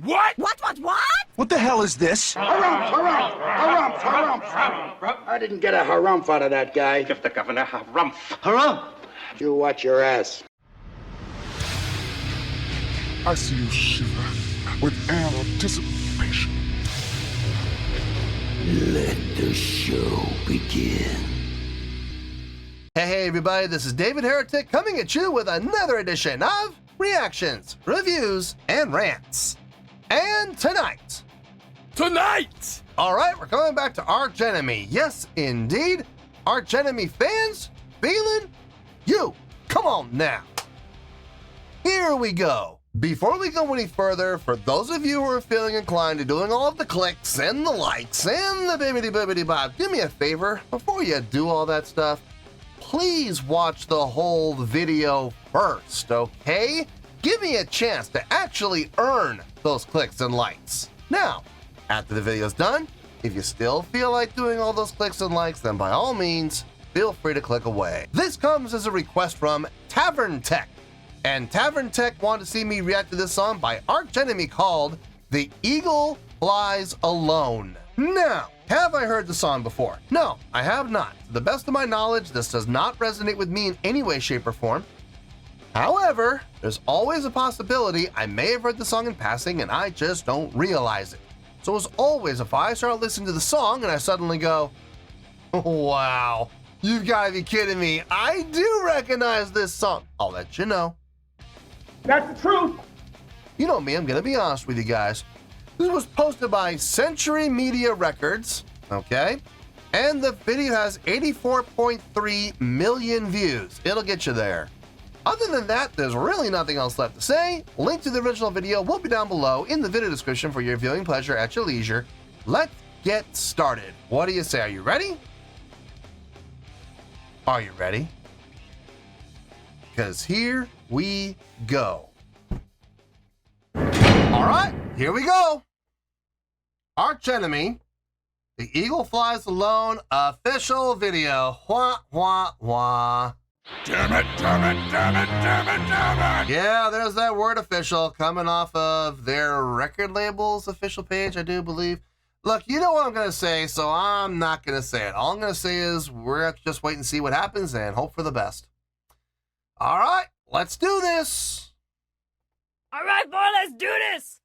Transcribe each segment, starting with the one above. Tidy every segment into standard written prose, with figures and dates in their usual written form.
What? What? What the hell is this? Harumph. I didn't get a harumph out of that guy. Give the governor harumph. Harumph! You watch your ass. I see you shiver with anticipation. Let the show begin. Hey everybody, this is David Heretic coming at you with another edition of Reactions, Reviews, and Rants. And tonight, alright, we're coming back to Arch Enemy. Yes, indeed, Arch Enemy fans feeling you. Come on now. Here we go. Before we go any further, for those of you who are feeling inclined to doing all of the clicks and the likes and the bibbidi-bibbidi-bob, do me a favor, before you do all that stuff, please watch the whole video first, okay? Give me a chance to actually earn those clicks and likes. Now, after the video's done, if you still feel like doing all those clicks and likes, then by all means, feel free to click away. This comes as a request from Tavern Tech. And Tavern Tech wanted to see me react to this song by Arch Enemy called The Eagle Flies Alone. Now, have I heard the song before? No, I have not. To the best of my knowledge, this does not resonate with me in any way, shape, or form. However, there's always a possibility I may have heard the song in passing and I just don't realize it. So as always, if I start listening to the song and I suddenly go, wow, you've got to be kidding me, I do recognize this song, I'll let you know. That's the truth. You know me, I'm gonna be honest with you guys. This was posted by Century Media Records, okay? And the video has 84.3 million views. It'll get you there. Other than that, there's really nothing else left to say. Link to the original video will be down below in the video description for your viewing pleasure at your leisure. Let's get started. What do you say? Are you ready? Are you ready? Because here we go. All right, here we go. Arch Enemy, The Eagle Flies Alone official video. Wah, wah, wah. Damn it. Yeah, there's that word official coming off of their record label's official page, I do believe. Look, you know what I'm going to say, so I'm not going to say it. All I'm going to say is we're going to have to just wait and see what happens and hope for the best. All right, let's do this. All right, boy, let's do this.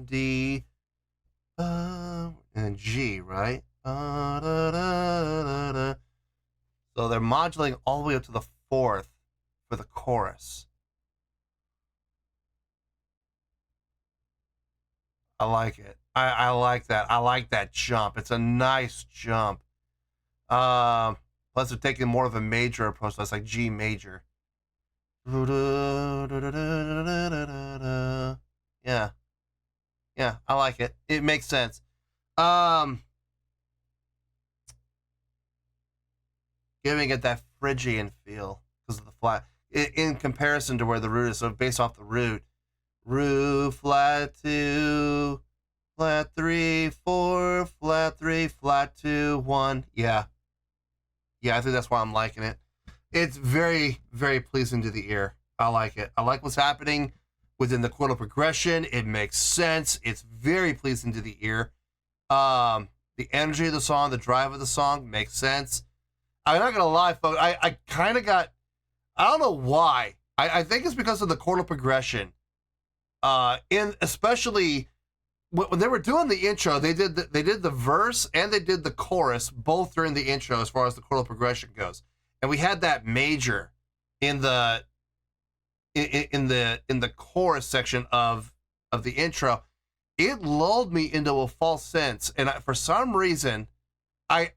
D, and G, right? So they're modulating all the way up to the 4th for the chorus. I like it. I like that. I like that jump. It's a nice jump. Plus they're taking more of a major approach. That's like G major. Yeah. Yeah, I like it. It makes sense. Giving it that Phrygian feel because of the flat. In comparison to where the root is, so based off the root. Root, flat 2, flat 3, 4, flat 3, flat 2, 1. Yeah. Yeah, I think that's why I'm liking it. It's very, very pleasing to the ear. I like it. I like what's happening within the chordal progression. It makes sense. It's very pleasing to the ear. The energy of the song, the drive of the song makes sense. I'm not gonna lie, folks. I kind of got, I don't know why. I think it's because of the chordal progression. Especially when they were doing the intro, they did the verse and they did the chorus both during the intro as far as the chordal progression goes. And we had that major in the chorus section of the intro. It lulled me into a false sense, and for some reason, I'm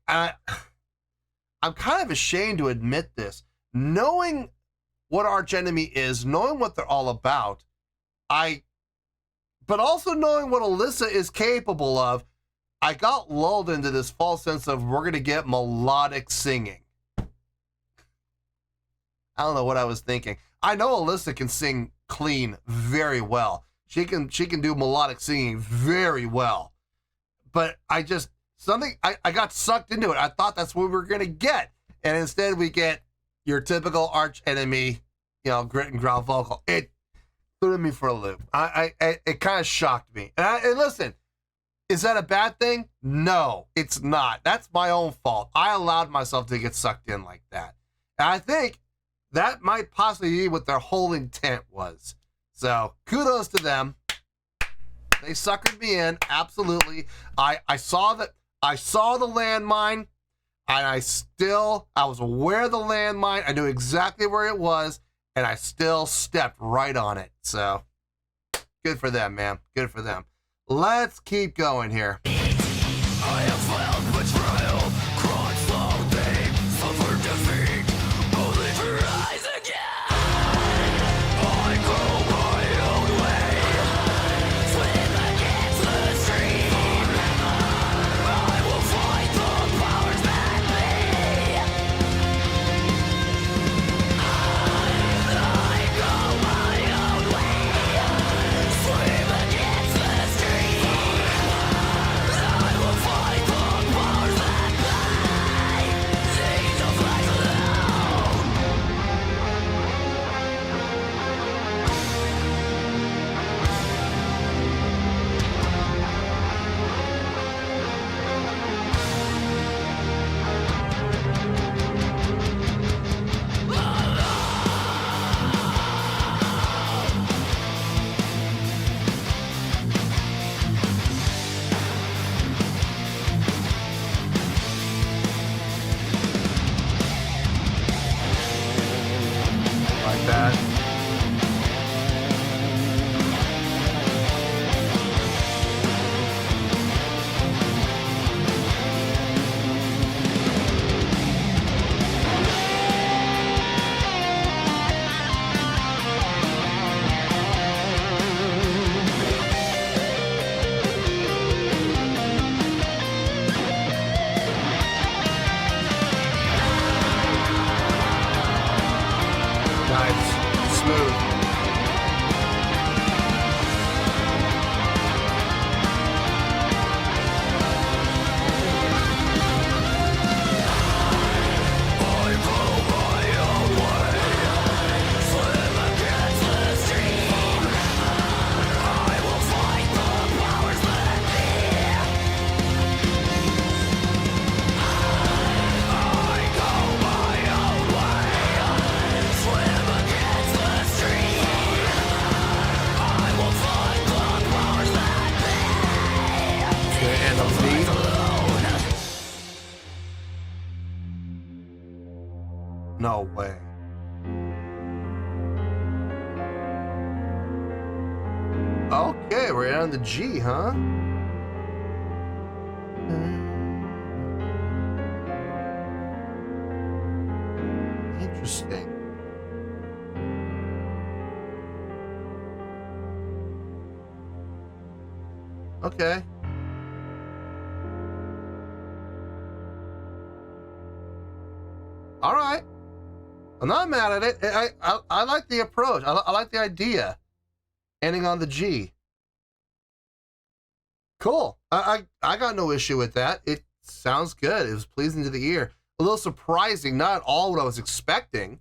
kind of ashamed to admit this. Knowing what Arch Enemy is, knowing what they're all about, but also knowing what Alyssa is capable of, I got lulled into this false sense of we're gonna get melodic singing. I don't know what I was thinking. I know Alyssa can sing clean very well. She can do melodic singing very well. But I got sucked into it. I thought that's what we were gonna get. And instead we get your typical Arch Enemy, grit and growl vocal. It threw me for a loop. It kind of shocked me. And listen, is that a bad thing? No, it's not. That's my own fault. I allowed myself to get sucked in like that. And I think that might possibly be what their whole intent was. So kudos to them. They suckered me in. Absolutely. I saw the landmine, and I was aware of the landmine. I knew exactly where it was, and I still stepped right on it. So good for them, man. Good for them. Let's keep going here. I have felt betrayal, cried slow pain, suffered defeat, only to rise again. I go my own way, swim against the stream. I will fight the powers that be. I go my own way, swim against the stream. I will fight the powers that be. Seize the flags alone. Like that. Nice. Smooth. Swim again. Okay, we're on the G, huh? Interesting. Okay. All right. I'm not mad at it. I like the approach. I like the idea. Ending on the G. Cool. I got no issue with that. It sounds good. It was pleasing to the ear. A little surprising, not at all what I was expecting,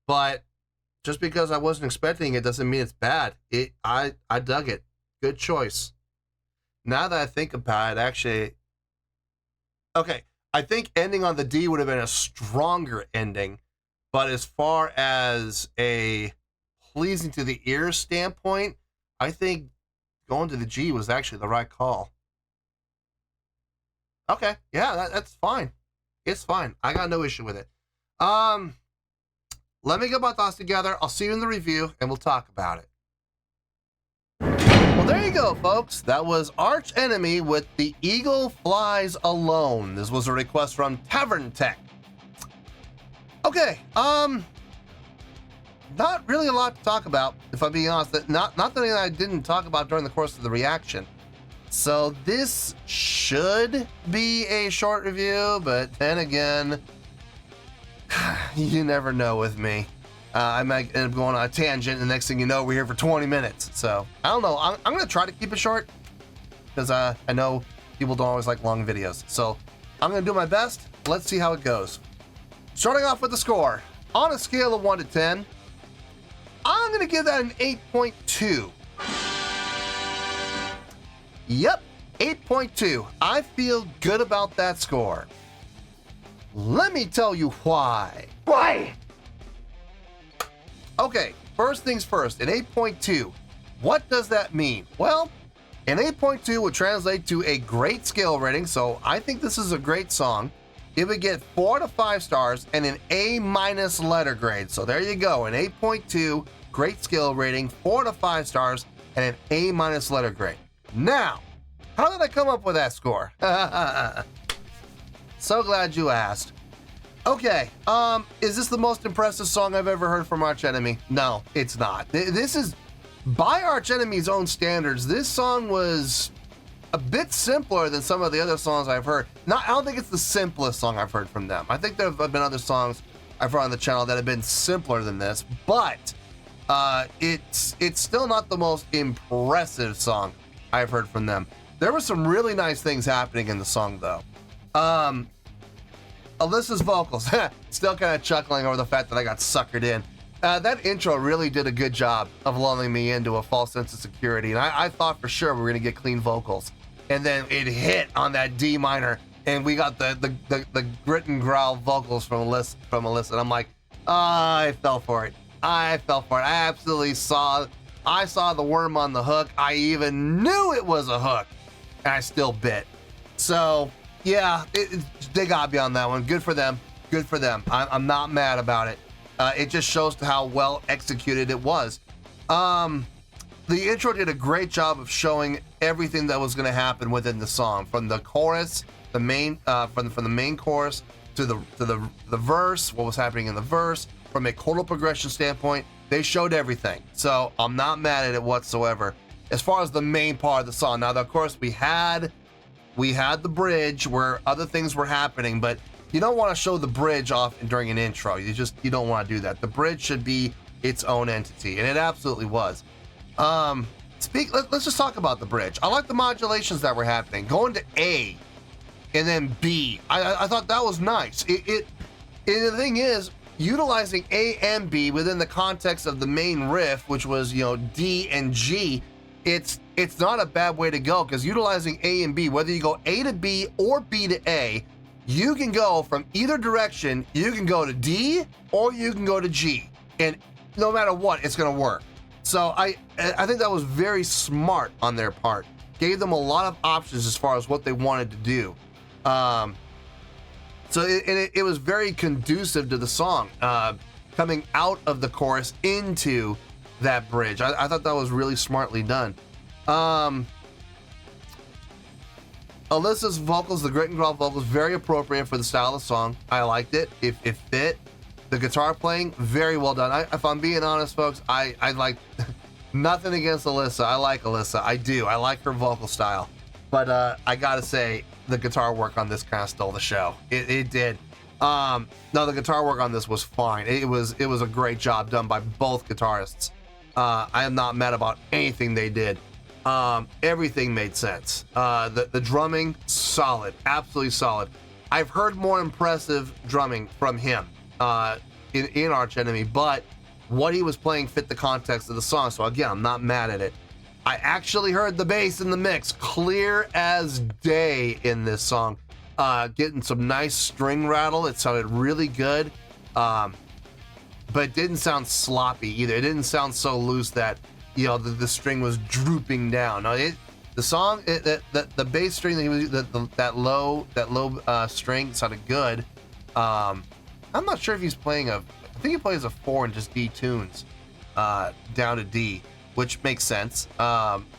but just because I wasn't expecting it doesn't mean it's bad. I dug it. Good choice. Now that I think about it, actually, okay, I think ending on the D would have been a stronger ending, but as far as a pleasing to the ear standpoint, I think going to the G was actually the right call. Okay, yeah, that's fine. It's fine. I got no issue with it. Let me get my thoughts together. I'll see you in the review, and we'll talk about it. Well, there you go, folks. That was Arch Enemy with The Eagle Flies Alone. This was a request from Tavern Tech. Okay, not really a lot to talk about, if I'm being honest. Not that I didn't talk about during the course of the reaction. So this should be a short review, but then again, you never know with me. I might end up going on a tangent, and the next thing you know, we're here for 20 minutes. So, I don't know. I'm going to try to keep it short, because I know people don't always like long videos. So, I'm going to do my best. Let's see how it goes. Starting off with the score. On a scale of 1 to 10, I'm going to give that an 8.2. Yep, 8.2. I feel good about that score. Let me tell you why. Why? Okay, first things first, an 8.2. What does that mean? Well, an 8.2 would translate to a great skill rating, so I think this is a great song. It would get 4 to 5 stars and an A- letter grade. So there you go, an 8.2, great skill rating, 4 to 5 stars, and an A- letter grade. Now, how did I come up with that score? So glad you asked. Okay, is this the most impressive song I've ever heard from Arch Enemy? No, it's not. This is, by Arch Enemy's own standards, this song was a bit simpler than some of the other songs I've heard. I don't think it's the simplest song I've heard from them. I think there have been other songs I've heard on the channel that have been simpler than this, but it's still not the most impressive song I've heard from them. There were some really nice things happening in the song, though. Alyssa's vocals, still kind of chuckling over the fact that I got suckered in. That intro really did a good job of lulling me into a false sense of security, and I thought for sure we were gonna get clean vocals. And then it hit on that D minor, and we got the grit and growl vocals from Alyssa, and I'm like, I fell for it. I absolutely saw the worm on the hook. I even knew it was a hook, and I still bit. So, yeah, they got me on that one. Good for them. Good for them. I'm not mad about it. It just shows how well executed it was. The intro did a great job of showing everything that was going to happen within the song, from the chorus, the main from the main chorus to the verse, what was happening in the verse. From a chordal progression standpoint, they showed everything. So I'm not mad at it whatsoever. As far as the main part of the song, now of course we had the bridge where other things were happening, but you don't want to show the bridge off during an intro. You don't want to do that. The bridge should be its own entity, and it absolutely was. Let's just talk about the bridge. I like the modulations that were happening. Going to A and then B. I thought that was nice. And the thing is, utilizing A and B within the context of the main riff, which was, D and G, it's not a bad way to go, because utilizing A and B, whether you go A to B or B to A, you can go from either direction. You can go to D or you can go to G, and no matter what, it's going to work. So I think that was very smart on their part. Gave them a lot of options as far as what they wanted to do. So it was very conducive to the song. coming out of the chorus into that bridge. I thought that was really smartly done. Alyssa's vocals, the grit and growl vocals, very appropriate for the style of the song. I liked it. It fit. The guitar playing, very well done. If I'm being honest, folks, I like nothing against Alyssa. I like Alyssa. I do. I like her vocal style. But I gotta say, the guitar work on this kind of stole the show. It did. No, the guitar work on this was fine. It was a great job done by both guitarists. I am not mad about anything they did. Everything made sense. The drumming, solid, absolutely solid. I've heard more impressive drumming from him in Arch Enemy, but what he was playing fit the context of the song. So again, I'm not mad at it. I actually heard the bass in the mix clear as day in this song. Getting some nice string rattle. It sounded really good. But it didn't sound sloppy either. It didn't sound so loose that, you know, the string was drooping down. No, the song, the bass string that he was, that low string sounded good. I'm not sure if he's playing I think he plays a 4 and just D tunes down to D, which makes sense.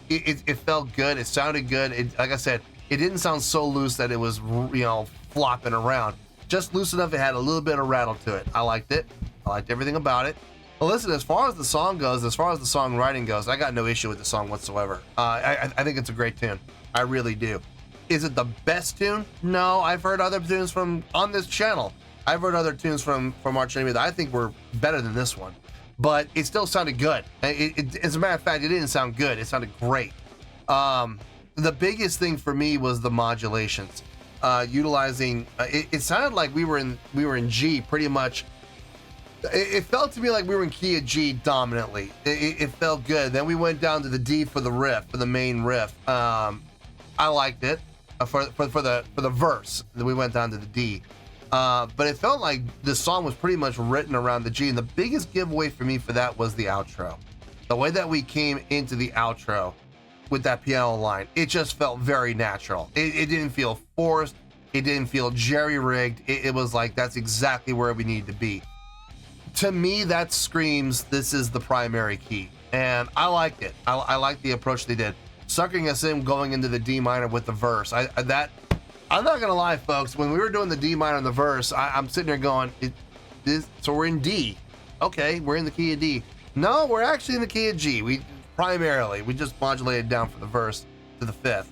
It felt good. It sounded good. Like I said, it didn't sound so loose that it was, you know, flopping around. Just loose enough. It had a little bit of rattle to it. I liked it. I liked everything about it. Well, listen, as far as the song goes, as far as the songwriting goes, I got no issue with the song whatsoever. I think it's a great tune. I really do. Is it the best tune? No, I've heard other tunes on this channel. I've heard other tunes from Arch Enemy that I think were better than this one, but it still sounded good. As a matter of fact, it didn't sound good. It sounded great. The biggest thing for me was the modulations. Utilizing, it sounded like we were in G pretty much. It felt to me like we were in key of G dominantly. It felt good. Then we went down to the D for the riff, for the main riff. I liked it. For the verse, then we went down to the D. But it felt like the song was pretty much written around the G, and the biggest giveaway for me for that was the outro. The way that we came into the outro with that piano line, it just felt very natural. It didn't feel forced. It didn't feel jerry-rigged. It was like, that's exactly where we needed to be. To me, that screams, this is the primary key. And I liked it. I liked the approach they did. Sucking us in going into the D minor with the verse. I'm not gonna lie, folks. When we were doing the D minor and the verse, I'm sitting there going, so we're in D. Okay, we're in the key of D. No, we're actually in the key of G. We just modulated down for the verse to the 5th.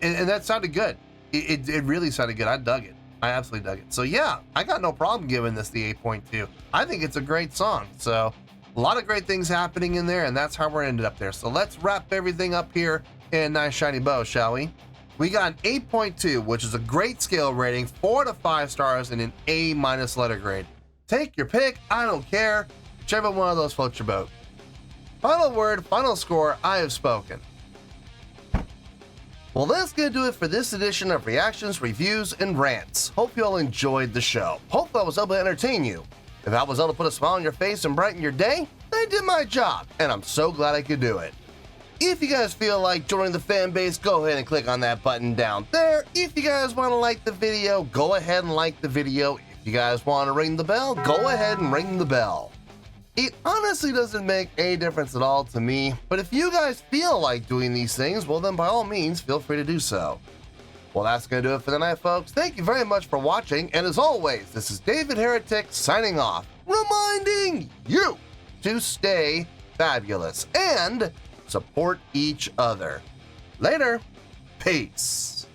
And that sounded good. It really sounded good. I dug it. I absolutely dug it. So yeah, I got no problem giving this the 8.2. I think it's a great song. So a lot of great things happening in there, and that's how we're ended up there. So let's wrap everything up here in a nice shiny bow, shall we? We got an 8.2, which is a great scale rating, 4 to 5 stars, and an A- letter grade. Take your pick. I don't care. Whichever one of those floats your boat. Final word, final score, I have spoken. Well, that's going to do it for this edition of Reactions, Reviews, and Rants. Hope you all enjoyed the show. Hope I was able to entertain you. If I was able to put a smile on your face and brighten your day, I did my job, and I'm so glad I could do it. If you guys feel like joining the fan base, go ahead and click on that button down there. If you guys want to like the video, go ahead and like the video. If you guys want to ring the bell, go ahead and ring the bell. It honestly doesn't make any difference at all to me, but if you guys feel like doing these things, well then by all means, feel free to do so. Well, that's going to do it for tonight, folks. Thank you very much for watching, and as always, this is David Heretic signing off, reminding you to stay fabulous and support each other. Later. Peace.